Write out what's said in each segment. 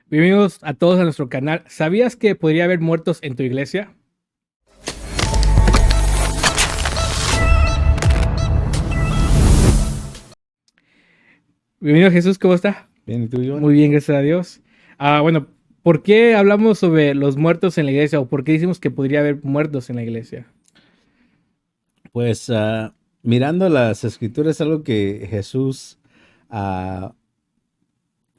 Bienvenidos a todos a nuestro canal. ¿Sabías que podría haber muertos en tu iglesia? Bienvenido Jesús, ¿cómo está? Bien, ¿y tú, Iván? Muy bien, gracias a Dios. Bueno, ¿por qué hablamos sobre los muertos en la iglesia o por qué decimos que podría haber muertos en la iglesia? Pues mirando las escrituras, algo que Jesús ah,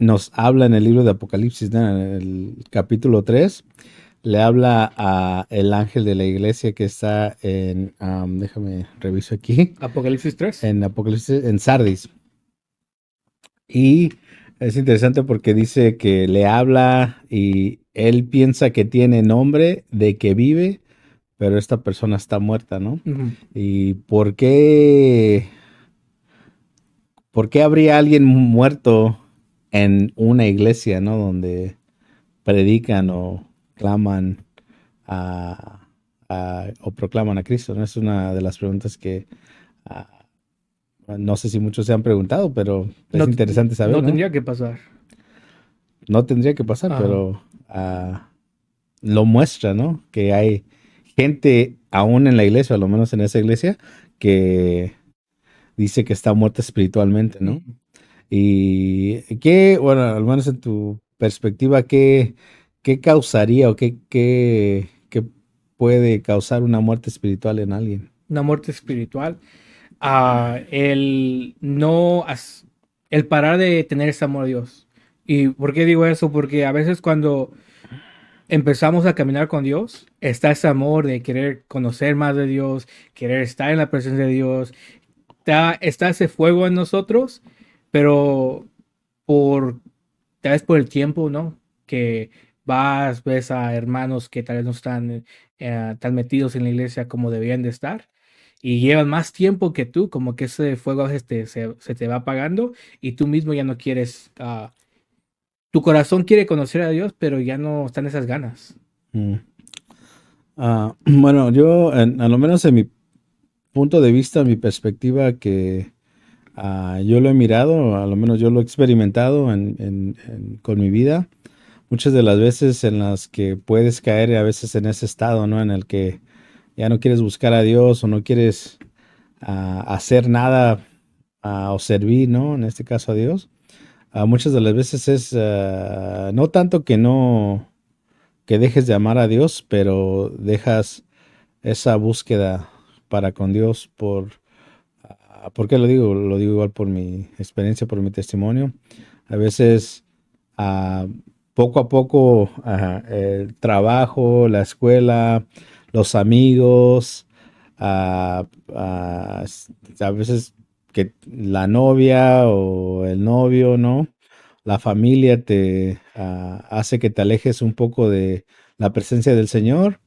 nos habla en el libro de Apocalipsis, ¿no? En el capítulo 3, le habla a el ángel de la iglesia que está en, déjame reviso aquí, Apocalipsis 3. en Apocalipsis, en Sardis. Y es interesante porque dice que le habla y él piensa que tiene nombre de que vive, pero esta persona está muerta, ¿no? Ujú. ¿Y por qué habría alguien muerto en una iglesia, ¿no? Donde predican o claman o proclaman a Cristo, ¿no? Es una de las preguntas que ah, no sé si muchos se han preguntado, pero es No, interesante saber, no ¿no? tendría que pasar. No tendría que pasar, Ajá. pero lo muestra, ¿no? Que hay gente aún en la iglesia, o al menos en esa iglesia, que dice que está muerta espiritualmente, ¿no? Ujú. Y bueno, al menos en tu perspectiva, qué causaría o qué puede causar una muerte espiritual en alguien? Una muerte espiritual. El no, el parar de tener ese amor a Dios. ¿Y por qué digo eso? Porque a veces cuando empezamos a caminar con Dios, está ese amor de querer conocer más de Dios, querer estar en la presencia de Dios, está ese fuego en nosotros, pero por, tal vez por el tiempo, ¿no? Que ves a hermanos que tal vez no están tan metidos en la iglesia como debían de estar. Y llevan más tiempo que tú, como que ese fuego a veces se te va apagando y tú mismo ya no quieres, tu corazón quiere conocer a Dios, pero ya no están esas ganas. Mm. Bueno, yo, a lo menos en mi punto de vista, mi perspectiva, que yo lo he mirado, a lo menos yo lo he experimentado con mi vida, muchas de las veces en las que puedes caer a veces en ese estado, ¿no? En el que ya no quieres buscar a Dios o no quieres hacer nada o servir, ¿no? En este caso a Dios. Muchas de las veces es no tanto que dejes de amar a Dios, pero dejas esa búsqueda para con Dios ¿por qué lo digo? Lo digo igual por mi experiencia, por mi testimonio. A veces, ah, poco a poco, el trabajo, la escuela, los amigos, ah, ah, a veces que la novia o el novio, ¿no? La familia te hace que te alejes un poco de la presencia del Señor,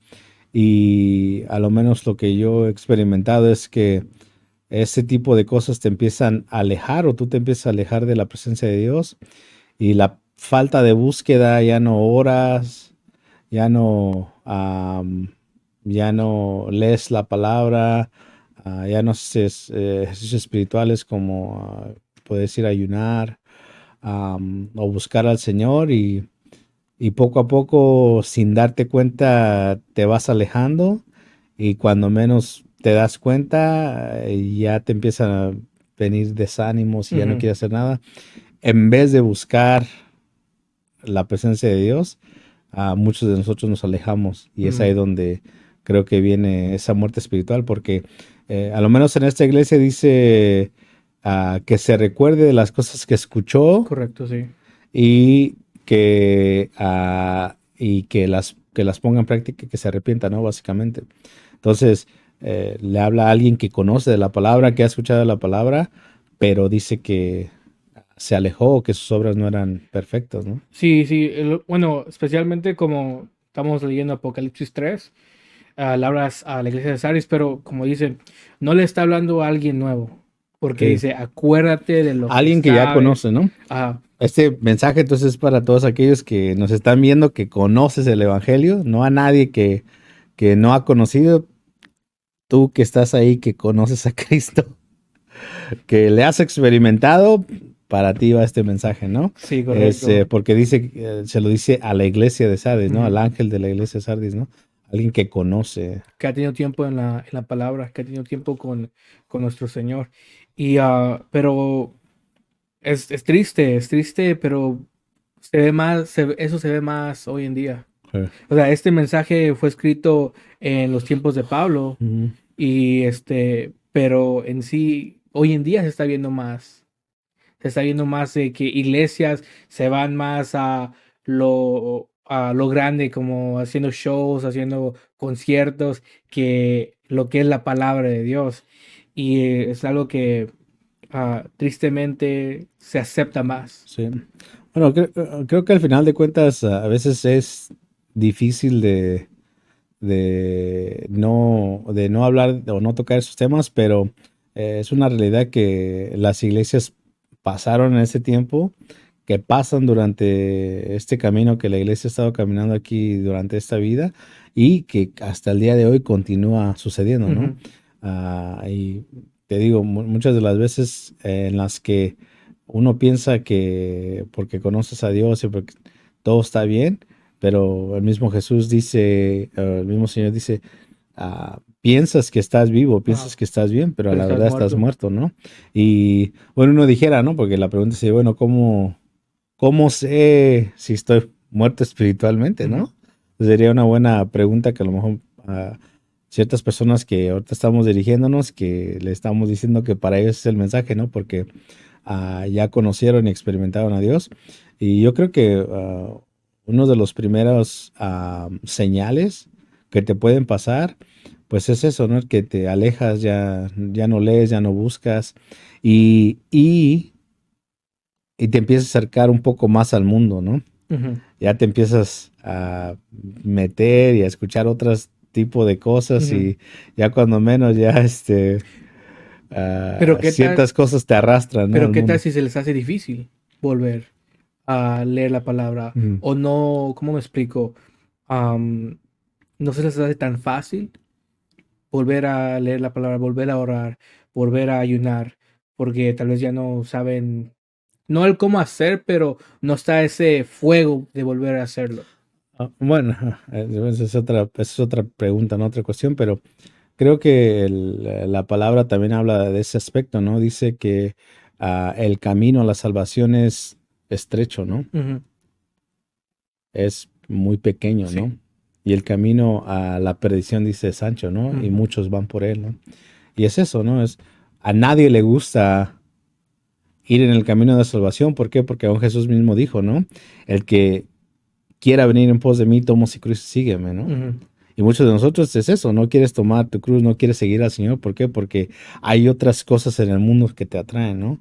y a lo menos lo que yo he experimentado es que ese tipo de cosas te empiezan a alejar o tú te empiezas a alejar de la presencia de Dios, y la falta de búsqueda, ya no oras, ya no, ya no lees la palabra, ya no haces ejercicios espirituales como puedes ir a ayunar, o buscar al Señor, y poco a poco, sin darte cuenta, te vas alejando, y cuando menos te das cuenta, ya te empiezan a venir desánimos y ya no Ujú. quieres hacer nada. En vez de buscar la presencia de Dios, muchos de nosotros nos alejamos, y es ahí Ujú. donde creo que viene esa muerte espiritual, porque a lo menos en esta iglesia dice que se recuerde de las cosas que escuchó, Correcto, sí. y que las ponga en práctica y que se arrepienta, ¿no? Básicamente. Entonces, le habla a alguien que conoce de la palabra, que ha escuchado la palabra, pero dice que se alejó, que sus obras no eran perfectas, ¿no? Sí, sí. Bueno, especialmente como estamos leyendo Apocalipsis 3, le hablas a la iglesia de Sardis, pero como dice, no le está hablando a alguien nuevo, porque Sí. dice, acuérdate de lo que Alguien que ya conoce, sabes. ¿no? Ajá. Este mensaje entonces es para todos aquellos que nos están viendo, que conoces el Evangelio, no a nadie que no ha conocido. Tú que estás ahí, que conoces a Cristo, que le has experimentado, para ti va este mensaje, ¿no? Sí, Es correcto. porque dice, se lo dice a la iglesia de Sardis, ¿no? Al Ujú. ángel de la iglesia de Sardis, ¿no? Alguien que conoce. Que ha tenido tiempo en la palabra, que ha tenido tiempo con nuestro Señor. Pero es triste, pero se ve más, eso se ve más hoy en día. eh, O sea, este mensaje fue escrito en los tiempos de Pablo ujú, pero en sí, hoy en día se está viendo más. Se está viendo más de que iglesias se van más a lo grande, como haciendo shows, haciendo conciertos, que lo que es la palabra de Dios. Es algo que tristemente se acepta más. sí. Bueno, creo que al final de cuentas a veces es difícil de no hablar o no tocar esos temas, pero es una realidad que las iglesias pasaron en ese tiempo, que pasan durante este camino que la iglesia ha estado caminando aquí durante esta vida y que hasta el día de hoy continúa sucediendo, ¿no? Ujú, Y te digo, muchas de las veces en las que uno piensa que porque conoces a Dios y porque todo está bien, pero el mismo Jesús dice, el mismo Señor dice, piensas que estás vivo, piensas ajá, que estás bien, pero a pero la estás verdad estás muerto. muerto, ¿no? Y bueno, uno dijera, ¿no? Porque la pregunta es, bueno, ¿cómo sé si estoy muerto espiritualmente, Ujú, ¿no? Sería una buena pregunta que a lo mejor a ciertas personas que ahorita estamos dirigiéndonos, que le estamos diciendo que para ellos es el mensaje, ¿no? Porque ya conocieron y experimentaron a Dios. Y yo creo que uno de los primeros señales que te pueden pasar, pues es eso, ¿no? Que te alejas, ya no lees, ya no buscas y, y, y te empiezas a acercar un poco más al mundo, ¿no? ujú, Ya te empiezas a meter y a escuchar otros tipo de cosas ujú. y ya cuando menos ya Pero qué tal, ciertas cosas te arrastran, ¿no? pero Al qué tal mundo. si se les hace difícil volver a leer la palabra Ujú. o no, ¿cómo me explico? Am, no se les hace tan fácil volver a leer la palabra, volver a orar, volver a ayunar, porque tal vez ya no saben, no el cómo hacer, pero no está ese fuego de volver a hacerlo. Bueno, esa es otra pregunta, no otra cuestión, pero creo que la palabra también habla de ese aspecto, ¿no? Dice que el camino a la salvación es estrecho, ¿no? Ujú, Es muy pequeño, sí. ¿no? Y el camino a la perdición, dice Sancho, ¿no? Y Ujú, muchos van por él, ¿no? Y es eso, ¿no? A nadie le gusta ir en el camino de la salvación. ¿Por qué? Porque aún Jesús mismo dijo, ¿no? El que quiera venir en pos de mí, toma su cruz y sígueme, ¿no? ujú, Y muchos de nosotros es eso, no quieres tomar tu cruz, no quieres seguir al Señor. ¿Por qué? Porque hay otras cosas en el mundo que te atraen, ¿no?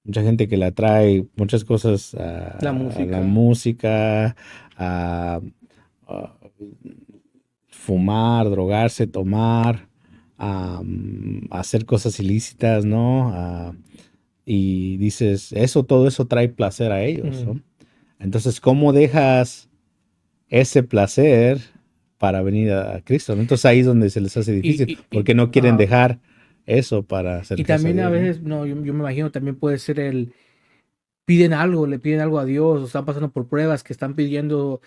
Mucha gente que le atrae muchas cosas la a la música. música, a fumar, drogarse, tomar, hacer cosas ilícitas, ¿no? Y dices, todo eso trae placer a ellos, Ujú. ¿no? Entonces, ¿cómo dejas ese placer para venir a Cristo, ¿no? Entonces ahí es donde se les hace difícil, porque no quieren Ajá. dejar eso para Y acercarse a también a Dios, ¿no? veces, no, yo me imagino también puede ser piden algo, le piden algo a Dios, o están pasando por pruebas que están pidiendo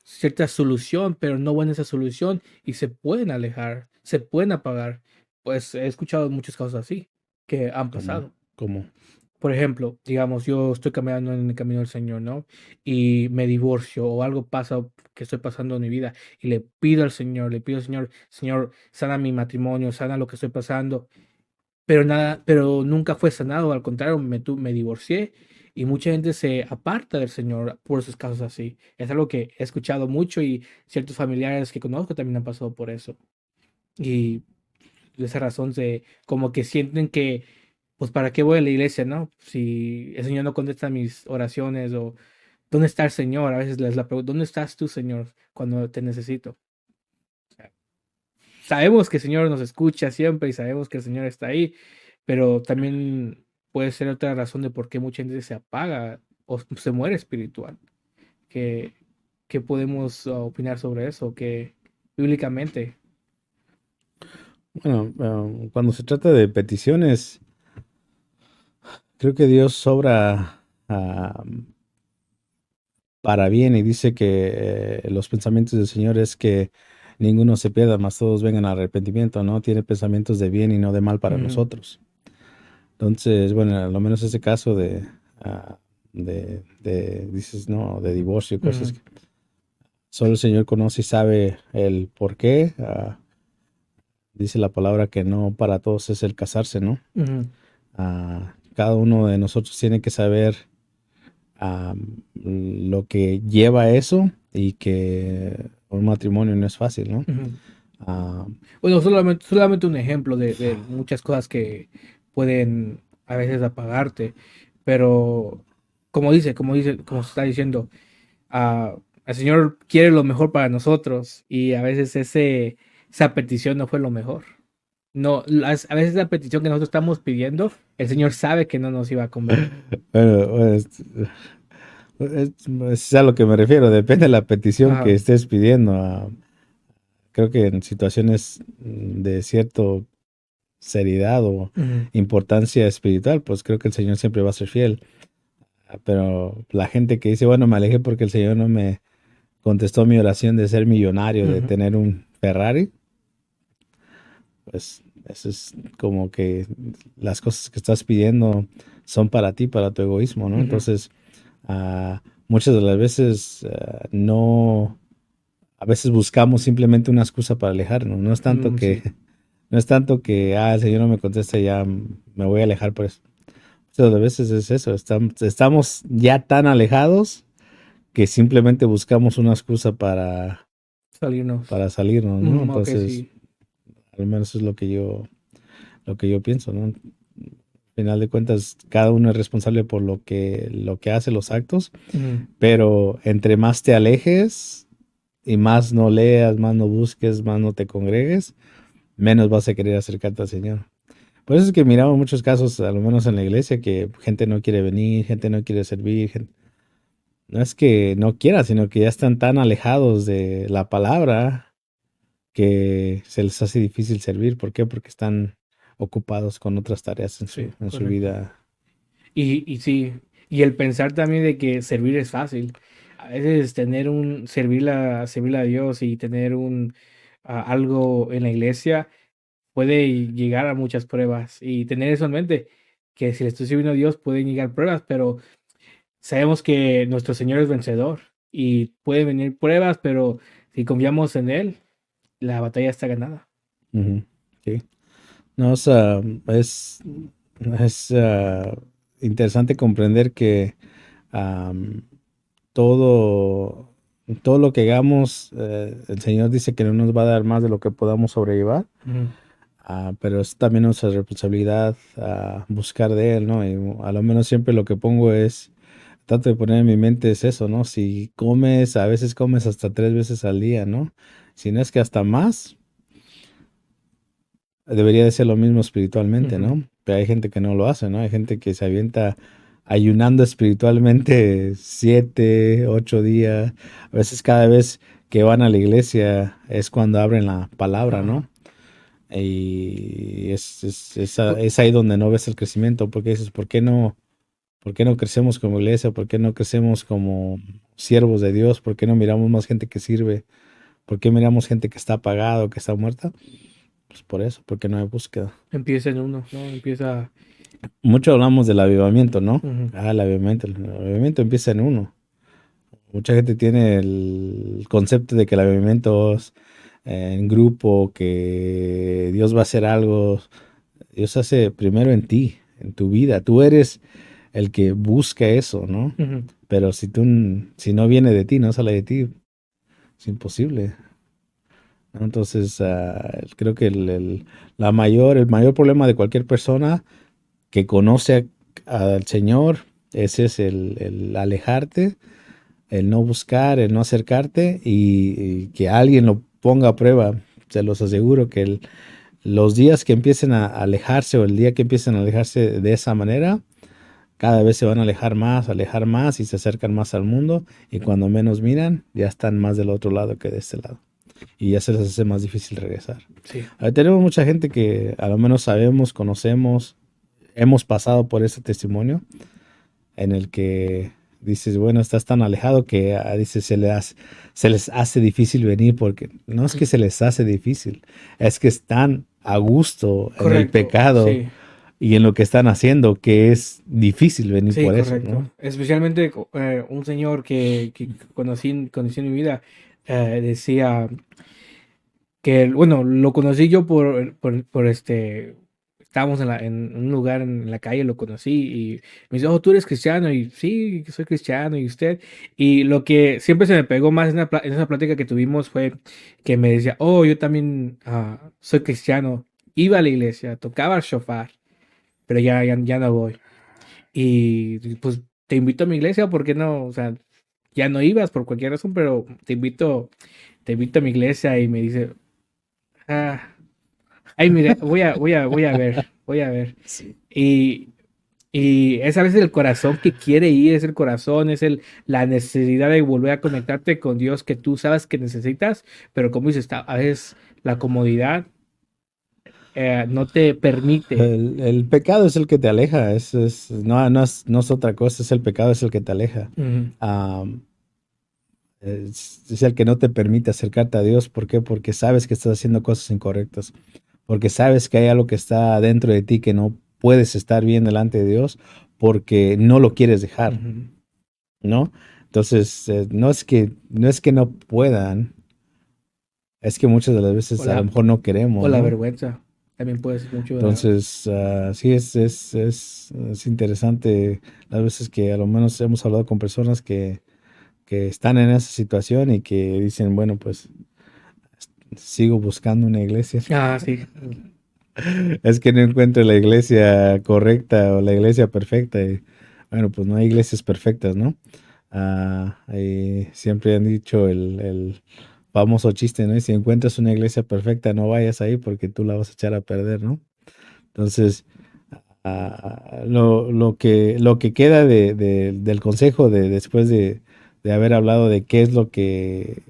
cierta solución, pero no buena esa solución y se pueden alejar, se pueden apagar. Pues he escuchado muchos casos así que han Como, pasado. como, Por ejemplo, digamos, yo estoy caminando en el camino del Señor, ¿no? Y me divorcio o algo pasa que estoy pasando en mi vida y le pido al Señor, le pido al Señor, Señor, sana mi matrimonio, sana lo que estoy pasando, pero nada, pero nunca fue sanado, al contrario, me divorcié y mucha gente se aparta del Señor por esos casos así. Es algo que he escuchado mucho y ciertos familiares que conozco también han pasado por eso. Y de esa razón como que sienten que, pues, ¿para qué voy a la iglesia, no? Si el Señor no contesta mis oraciones o ¿dónde está el Señor? A veces les la pregunto, ¿dónde estás tú, Señor, cuando te necesito? O sea, sabemos que el Señor nos escucha siempre y sabemos que el Señor está ahí, pero también puede ser otra razón de por qué mucha gente se apaga o se muere espiritual. ¿Qué, qué podemos opinar sobre eso? Que bíblicamente. bueno, cuando se trata de peticiones, Creo que Dios obra para bien y dice que los pensamientos del Señor es que ninguno se pierda, mas todos vengan al arrepentimiento, ¿no? Tiene pensamientos de bien y no de mal para Ujú, nosotros. Entonces, bueno, a lo menos ese caso dices, no, de divorcio y cosas ujú, que solo el Señor conoce y sabe el por qué. Dice la palabra que no para todos es el casarse, ¿no? ujú, Cada uno de nosotros tiene que saber lo que lleva a eso y que un matrimonio no es fácil, ¿no? ujú. Ah, Bueno, solamente un ejemplo de muchas cosas que pueden a veces apagarte, pero como se está diciendo, el Señor quiere lo mejor para nosotros y a veces esa petición no fue lo mejor. No, a veces la petición que nosotros estamos pidiendo, el Señor sabe que no nos iba a convenir. bueno, es a lo que me refiero, depende de la petición que Ajá. estés pidiendo. Creo que en situaciones de cierta seriedad o Ujú, importancia espiritual, pues creo que el Señor siempre va a ser fiel. Pero la gente que dice, bueno, me alejé porque el Señor no me contestó mi oración de ser millonario, de ujú, tener un Ferrari, pues eso es como que las cosas que estás pidiendo son para ti, para tu egoísmo, ¿no? ujú, Entonces, muchas de las veces no, a veces buscamos simplemente una excusa para alejarnos. sí, No es tanto que, el Señor no me contesta, ya me voy a alejar por eso. Muchas de las veces es eso, estamos ya tan alejados que simplemente buscamos una excusa salirnos. para salirnos, ¿no? Ok, Entonces, sí. al menos es lo que yo pienso, ¿no? Al final de cuentas, cada uno es responsable por lo que hace, los actos, Ujú, pero entre más te alejes y más no leas, más no busques, más no te congregues, menos vas a querer acercarte al Señor. Por eso es que miramos muchos casos, a lo menos en la iglesia, que gente no quiere venir, gente no quiere servir, no es que no quiera, sino que ya están tan alejados de la palabra que se les hace difícil servir. ¿Por qué? Porque están ocupados con otras tareas sí, en su correcto. vida. Y sí, y el pensar también de que servir es fácil. A veces servirle a Dios y tener algo en la iglesia puede llegar a muchas pruebas y tener eso en mente, que si le estoy sirviendo a Dios pueden llegar pruebas, pero sabemos que nuestro Señor es vencedor y pueden venir pruebas, pero si confiamos en Él, la batalla está ganada. Ujú, sí. No, es, es interesante comprender que am, todo, todo lo que hagamos, el Señor dice que no nos va a dar más de lo que podamos sobrellevar. Ujú, Pero es también nuestra responsabilidad buscar de Él, ¿no? Y a lo menos siempre lo que pongo es, trato de poner en mi mente es eso, ¿no? Si comes, a veces comes hasta 3 veces al día, ¿no? Si no es que hasta más, debería de ser lo mismo espiritualmente, ujú. ¿no? Pero hay gente que no lo hace, ¿no? Hay gente que se avienta ayunando espiritualmente 7, 8 días. A veces cada vez que van a la iglesia es cuando abren la palabra, Ajá. ¿no? Y Pu- es ahí donde no ves el crecimiento, porque dices, por qué no crecemos como iglesia? ¿Por qué no crecemos como siervos de Dios? ¿Por qué no miramos más gente que sirve? ¿Por qué miramos gente que está apagada, que está muerta? Pues por eso, porque no hay búsqueda. Empieza en uno, ¿no? Empieza. Mucho hablamos del avivamiento, ¿no? Ujú, El avivamiento empieza en uno. Mucha gente tiene el concepto de que el avivamiento es en grupo, que Dios va a hacer algo. Dios hace primero en ti, en tu vida. Tú eres el que busca eso, ¿no? ujú. Pero si no viene de ti, no sale de ti, es imposible, ¿no? Entonces, creo que el mayor problema de cualquier persona que conoce al Señor, ese es el alejarte, el no buscar, el no acercarte y que alguien lo ponga a prueba. Se los aseguro que los días que empiecen a alejarse o el día que empiecen a alejarse de esa manera, cada vez se van a alejar más y se acercan más al mundo y cuando menos miran ya están más del otro lado que de este lado y ya se les hace más difícil regresar. Sí. Tenemos mucha gente que a lo menos sabemos, conocemos, hemos pasado por ese testimonio en el que dices, bueno, estás tan alejado que dices, se les hace difícil venir, porque no es que se les hace difícil, es que están a gusto en el Correcto, pecado sí. y en lo que están haciendo, que es difícil venir Sí, por eso, correcto. ¿no? Especialmente un señor que conocí en mi vida, decía que, bueno, lo conocí yo estábamos en un lugar en la calle, lo conocí y me dice, oh, tú eres cristiano, y sí, que soy cristiano, y usted. Y lo que siempre se me pegó más en esa plática que tuvimos fue que me decía, oh, yo también soy cristiano, iba a la iglesia, tocaba el shofar, pero ya no voy. Y pues te invito a mi iglesia, ¿por qué no? O sea, ya no ibas por cualquier razón, pero te invito a mi iglesia y me dice, ah, ay, mire, voy a ver. Sí. Y, y es a veces el corazón que quiere ir, es el corazón, la necesidad de volver a conectarte con Dios que tú sabes que necesitas, pero como dices, a veces la comodidad no te permite. El pecado es el que te aleja, no es otra cosa, es el pecado, es el que te aleja. Ujú, Am, es el que no te permite acercarte a Dios. ¿Por qué? Porque sabes que estás haciendo cosas incorrectas, porque sabes que hay algo que está dentro de ti que no puedes estar bien delante de Dios porque no lo quieres dejar, ujú. ¿no? Entonces, no es que no puedan, es que muchas de las O veces a lo la, mejor no o queremos, la ¿no? vergüenza. También puede ser mucho de la... Entonces, sí, es interesante las veces que a lo menos hemos hablado con personas que están en esa situación y que dicen, bueno, pues sigo buscando una iglesia. Ah, sí. Es que no encuentro la iglesia correcta o la iglesia perfecta. Y, bueno, pues no hay iglesias perfectas, ¿no? Y siempre han dicho el famoso chiste, ¿no? Y si encuentras una iglesia perfecta, no vayas ahí porque tú la vas a echar a perder, ¿no? Entonces, lo que queda del consejo después de haber hablado de qué es lo que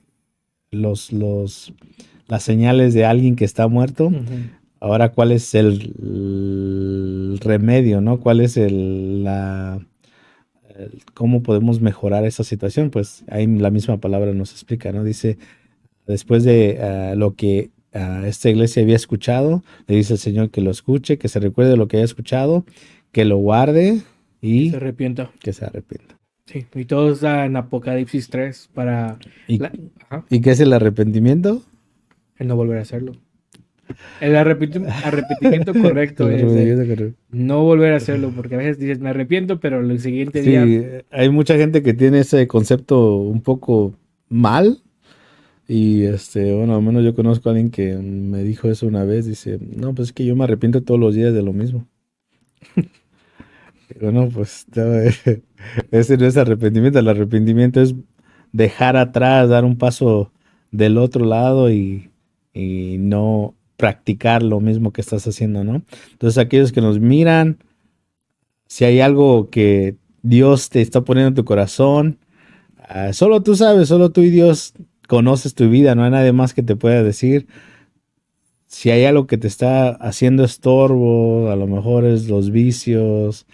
las señales de alguien que está muerto, Ujú. ahora cuál es el remedio, ¿no? ¿Cuál es cómo podemos mejorar esa situación? Pues ahí la misma palabra nos explica, ¿no? Dice, después de lo que esta iglesia había escuchado, le dice el Señor que lo escuche, que se recuerde lo que haya escuchado, que lo guarde Y se y arrepienta. que se arrepienta. Sí. Y todo está en Apocalipsis 3 para ¿Y, la- ajá, ¿Y qué es el arrepentimiento? el no volver a hacerlo. El arrepentimiento correcto El es de arrepentimiento correcto. no volver a hacerlo, porque a veces dices, me arrepiento, pero el siguiente día, Sí, hay mucha gente que tiene ese concepto un poco mal. Y bueno, al menos yo conozco a alguien que me dijo eso una vez. Dice, no, pues es que yo me arrepiento todos los días de lo mismo. Bueno, pues no, ese no es arrepentimiento. El arrepentimiento es dejar atrás, dar un paso del otro lado y no practicar lo mismo que estás haciendo, ¿no? Entonces, aquellos que nos miran, si hay algo que Dios te está poniendo en tu corazón, solo tú sabes, solo tú y Dios conoces tu vida, no hay nadie más que te pueda decir. Si hay algo que te está haciendo estorbo, a lo mejor es los vicios,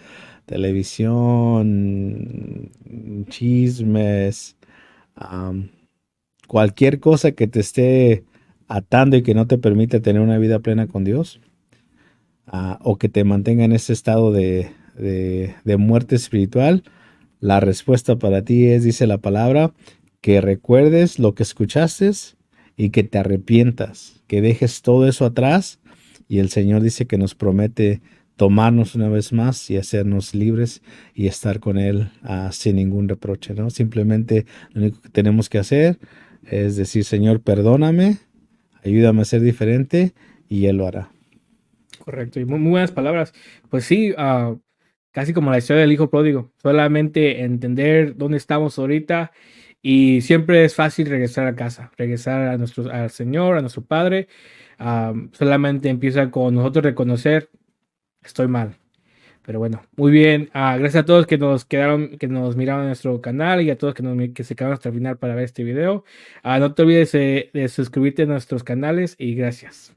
televisión, chismes, am, cualquier cosa que te esté atando y que no te permita tener una vida plena con Dios, o que te mantenga en ese estado de muerte espiritual, la respuesta para ti es, dice la palabra, que recuerdes lo que escuchaste y que te arrepientas, que dejes todo eso atrás. Y el Señor dice que nos promete tomarnos una vez más y hacernos libres y estar con Él sin ningún reproche, ¿no? Simplemente lo único que tenemos que hacer es decir, Señor, perdóname, ayúdame a ser diferente y Él lo hará. correcto, y muy buenas palabras. Pues sí, casi como la historia del hijo pródigo, solamente entender dónde estamos ahorita y siempre es fácil regresar a casa, regresar al Señor, a nuestro Padre. Solamente empieza con nosotros reconocer, estoy mal. Pero bueno, muy bien. Gracias a todos que nos miraron en nuestro canal y a todos que se quedaron hasta el final para ver este video. No te olvides de suscribirte a nuestros canales y gracias.